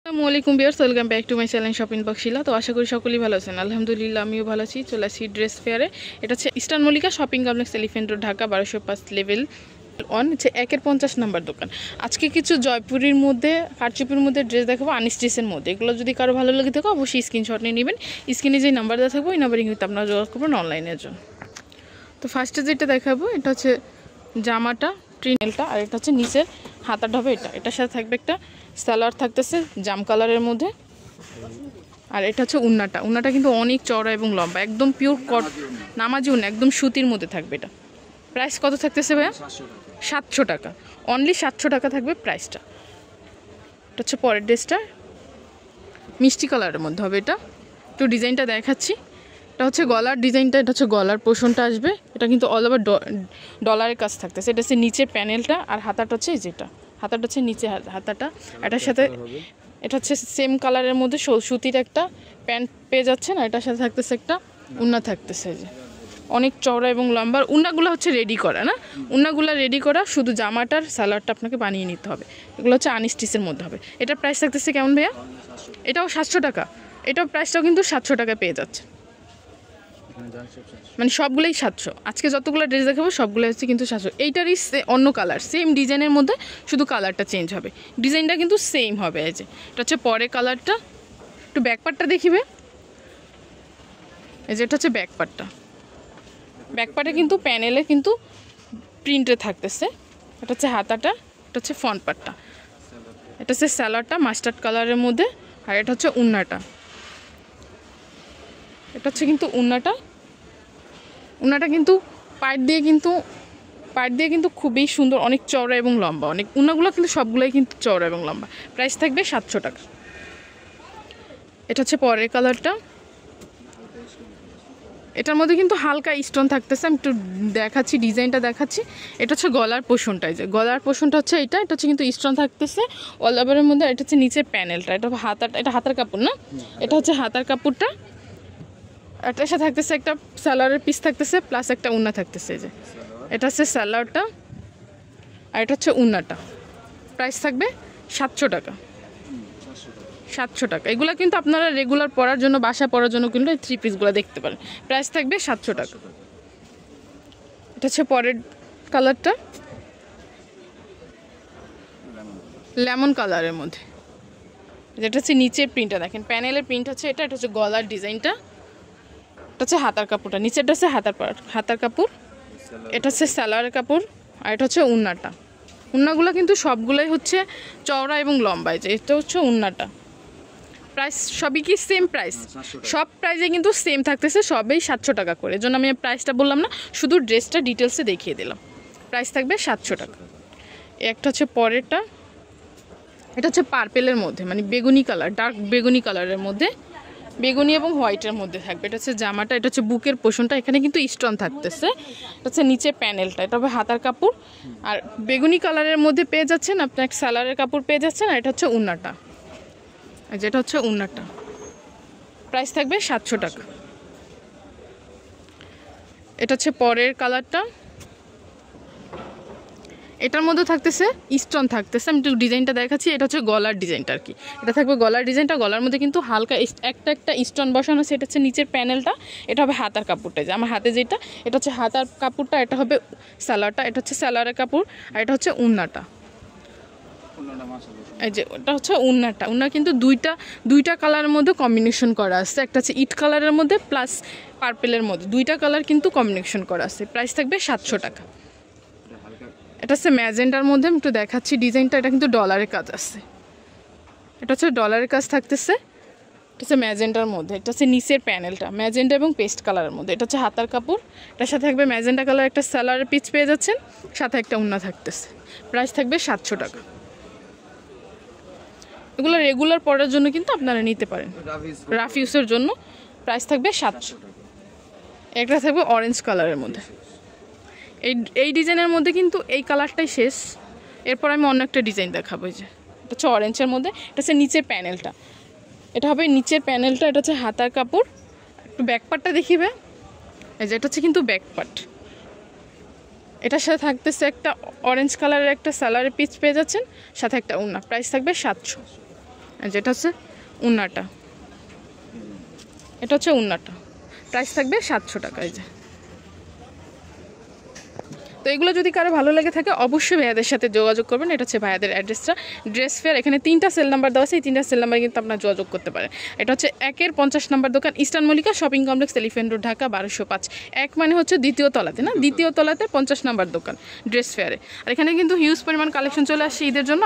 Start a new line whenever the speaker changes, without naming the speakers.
আসসালামু আলাইকুম viewers, welcome back to my channel shopping box Shila. তো আশা করি সকলেই ভালো আছেন। আলহামদুলিল্লাহ আমিও ভালো আছি। চলে আসি ড্রেস ফেয়ারে। এটা হচ্ছে eastern Mallika shopping complex, elephant road, Dhaka 1205 level 1 হচ্ছে 1-50 নাম্বার দোকান। আজকে কিছু জয়পুরের মধ্যে, কারচুপির মধ্যে ড্রেস দেখাবো, আনিস ড্রেসের মধ্যে। এগুলো যদি কারো ভালো লাগে থাকে অবশ্যই স্ক্রিনশট নিয়ে নেবেন। স্ক্রিনে যে নাম্বার দেওয়া থাকবে ওই নাম্বারে কিন্তু আপনারা যোগাযোগ করবেন অনলাইনের জন্য। তো ফার্স্টে যেটা দেখাবো এটা হচ্ছে জামাটা ট্রিনেলটা, আর এটা হচ্ছে নিচের হাতাটা হবে এটা। এটার সাথে থাকবে একটা সালোয়ার থাকতেছে জাম কালারের মধ্যে, আর এটা হচ্ছে উন্নাটা কিন্তু অনেক চওড়া এবং লম্বা, একদম পিওর নামাজি উন্না, একদম সুতির মধ্যে থাকবে এটা। প্রাইস কত থাকতেছে ভাইয়া? 700 টাকা, অনলি 700 টাকা থাকবে প্রাইসটা। এটা হচ্ছে পরের ড্রেসটা, মিষ্টি কালারের মধ্যে হবে এটা। একটু ডিজাইনটা দেখাচ্ছি। এটা হচ্ছে গলার ডিজাইনটা, এটা হচ্ছে গলার পোর্শনটা আসবে। এটা কিন্তু অল ওভার ডলারের কাজ থাকতেছে। এটা হচ্ছে নিচের প্যানেলটা, আর হাতাটা হচ্ছে যেটা হাতাটা হচ্ছে নিচে হাতাটা। এটার সাথে এটা হচ্ছে সেম কালারের মধ্যে সুতির একটা প্যান্ট পেয়ে যাচ্ছেন, আর এটার সাথে থাকতেছে একটা উন্না থাকতেছে, যে অনেক চওড়া এবং লম্বা। উন্নাগুলো হচ্ছে রেডি করা না, উন্নাগুলো রেডি করা, শুধু জামাটার সালোয়ারটা আপনাকে বানিয়ে নিতে হবে। এগুলো হচ্ছে আনিস স্টিচের মধ্যে হবে। এটার প্রাইস থাকতেছে কেমন ভাইয়া? এটাও 700 টাকা। এটাও প্রাইসটাও কিন্তু 700 টাকায় পেয়ে যাচ্ছে, মানে সবগুলোই 700। আজকে যতগুলো ড্রেস দেখাবো সবগুলো হচ্ছে কিন্তু 700। এইটারই অন্য কালার, সেম ডিজাইনের মধ্যে, শুধু কালারটা চেঞ্জ হবে। ডিজাইনটা কিন্তু সেম হবে। এই যে এটা হচ্ছে পরে কালারটা। একটু ব্যাকপার্টটা দেখিবে। এই যে এটা হচ্ছে ব্যাকপার্টটা। ব্যাকপার্টে কিন্তু প্যানেলে কিন্তু প্রিন্টে থাকতেছে। এটা হচ্ছে হাতাটা, এটা হচ্ছে ফ্রন্ট পার্টটা। এটা হচ্ছে সালোয়ারটা মাস্টার্ড কালারের মধ্যে, আর এটা হচ্ছে উন্নাটা। এটা হচ্ছে কিন্তু উন্নাটা কিন্তু পাইট দিয়ে কিন্তু খুবই সুন্দর, অনেক চওড়া এবং লম্বা। অনেক উন্নাগুলো কিন্তু সবগুলোই কিন্তু চওড়া এবং লম্বা। প্রাইস থাকবে 700 টাকা। এটা হচ্ছে পরের কালারটা। এটার মধ্যে কিন্তু হালকা স্টোন থাকতেছে, আমি একটু দেখাচ্ছি, ডিজাইনটা দেখাচ্ছি। এটা হচ্ছে গলার পোর্শনটা, যে গলার পোর্শনটা হচ্ছে এটা হচ্ছে কিন্তু স্টোন থাকতেছে অল ওভারের মধ্যে। এটা হচ্ছে নিচের প্যানেলটা, এটা হাতার কাপড় না, এটা হচ্ছে হাতার কাপড়টা। এটার সাথে থাকতেছে একটা সালোয়ারের পিস থাকতেছে, প্লাস একটা উন্না থাকতেছে। যে এটা হচ্ছে সালোয়ারটা, আর এটা হচ্ছে উন্নাটা। প্রাইস থাকবে 700 টাকা। 700 টাকা। এগুলো কিন্তু আপনারা রেগুলার পরার জন্য, বাসা পরার জন্য কিন্তু এই 3 পিসগুলো দেখতে পারেন। প্রাইস থাকবে 700 টাকা। এটা হচ্ছে পরের কালারটা, লেমন কালারের মধ্যে। যেটা হচ্ছে নিচের প্রিন্টটা দেখেন, প্যানেলের প্রিন্ট হচ্ছে এটা হচ্ছে গলার ডিজাইনটা। এটা হচ্ছে হাতার কাপড়টা, নিচেরটা হচ্ছে হাতার কাপড়। এটা হচ্ছে সালোয়ারের কাপড়, আর এটা হচ্ছে উন্নাটা। উন্নাগুলো কিন্তু সবগুলোই হচ্ছে চওড়া এবং লম্বায়। যে এটা হচ্ছে উন্নাটা। প্রাইস সবই কি সেম প্রাইস? সব প্রাইসে কিন্তু সেম থাকতেছে, সবই 700 টাকা করে। এর জন্য আমি প্রাইসটা বললাম না, শুধু ড্রেসটা ডিটেলসে দেখিয়ে দিলাম। প্রাইস থাকবে 700 টাকা। একটা হচ্ছে পরেরটা, এটা হচ্ছে পার্পেলের মধ্যে, মানে বেগুনি কালার, ডার্ক বেগুনি কালারের মধ্যে, বেগুনি এবং হোয়াইটের মধ্যে থাকবে। এটা হচ্ছে জামাটা, এটা হচ্ছে বুকের পোর্শনটা, এখানে কিন্তু স্টোন থাকতেছে। এটা হচ্ছে নিচে প্যানেলটা, এটা হবে হাতার কাপড়, আর বেগুনি কালারের মধ্যে পেয়ে যাচ্ছেন আপনি এক সালোয়ারের কাপড় পেয়ে যাচ্ছেন, আর এটা হচ্ছে উন্নাটা। যেটা হচ্ছে উন্নাটা। প্রাইস থাকবে 700 টাকা। এটা হচ্ছে পরের কালারটা। এটার মধ্যে থাকতেছে স্টোন থাকতেছে, আমি একটু ডিজাইনটা দেখাচ্ছি। এটা হচ্ছে গলার ডিজাইনটা আর কি। এটা থাকবে গলার ডিজাইনটা, গলার মধ্যে কিন্তু হালকা একটা স্টোন বসানো আছে। এটা হচ্ছে নিচের প্যানেলটা, এটা হবে হাতার কাপড়টা, যে আমার হাতে যেটা, এটা হচ্ছে হাতার কাপড়টা, এটা হবে সালোয়ারটা, এটা হচ্ছে সালোয়ারের কাপড়, আর এটা হচ্ছে উন্নাটা। এই যে ওটা হচ্ছে উন্নাটা। উন্না কিন্তু দুইটা কালারের মধ্যে কম্বিনেশন করা আছে। একটা হচ্ছে ইট কালারের মধ্যে প্লাস পার্পেলের মধ্যে, দুইটা কালার কিন্তু কম্বিনেশন করা আছে। প্রাইস থাকবে 700 টাকা। এটা হচ্ছে ম্যাজেন্ডার মধ্যে, আমি একটু দেখাচ্ছি ডিজাইনটা। এটা কিন্তু ডলারের কাজ আছে, এটা হচ্ছে ডলারের কাজ থাকতেছে। এটা হচ্ছে ম্যাজেন্ডার মধ্যে, এটা হচ্ছে নিচের প্যানেলটা ম্যাজেন্ডা এবং পেস্ট কালারের মধ্যে। এটা হচ্ছে হাতার কাপড়, এটার সাথে থাকবে ম্যাজেন্ডা কালার একটা সালোয়ারের পিস পেয়ে যাচ্ছেন, সাথে একটা উন্না থাকতেছে। প্রাইস থাকবে 700 টাকা। এগুলো রেগুলার পরার জন্য কিন্তু আপনারা নিতে পারেন, রাফ ইউজের জন্য। প্রাইস থাকবে 700। একটা থাকবে অরেঞ্জ কালারের মধ্যে। এই ডিজাইনের মধ্যে কিন্তু এই কালারটাই শেষ। এরপর আমি অন্য একটা ডিজাইন দেখাবো। যে এটা হচ্ছে অরেঞ্জের মধ্যে, এটা হচ্ছে নিচের প্যানেলটা, এটা হবে নিচের প্যানেলটা। এটা হচ্ছে হাতার কাপড়। একটু ব্যাকপার্টটা দেখিবে। এই যে এটা হচ্ছে কিন্তু ব্যাকপার্ট। এটার সাথে থাকতেছে একটা অরেঞ্জ কালারের একটা সালোয়ারের পিস পেয়ে যাচ্ছেন, সাথে একটা উন্না। প্রাইস থাকবে 700। যেটা হচ্ছে উন্নাটা, এটা হচ্ছে উন্নাটা, প্রাইস থাকবে 700 টাকা। এই যে, তো এগুলো যদি কারো ভালো লেগে থাকে অবশ্যই ভাইয়াদের সাথে যোগাযোগ করবেন। এটা হচ্ছে ভাইয়াদের অ্যাড্রেসটা, ড্রেস ফেয়ার। এখানে 3টা সেল নাম্বার দেওয়া আছে, এই 3টা সেল নাম্বার কিন্তু আপনারা যোগাযোগ করতে পারেন। এটা হচ্ছে 1-এর 50 নম্বর দোকান, eastern Mallika shopping complex, elephant road, Dhaka 1205। 1 মানে হচ্ছে দ্বিতীয় তলাতে, না, দ্বিতীয় তলাতে 50 নম্বর দোকান ড্রেস ফেয়ারে। আর এখানে কিন্তু হিউজ পরিমাণ কালেকশন চলে আসছে ঈদের জন্য।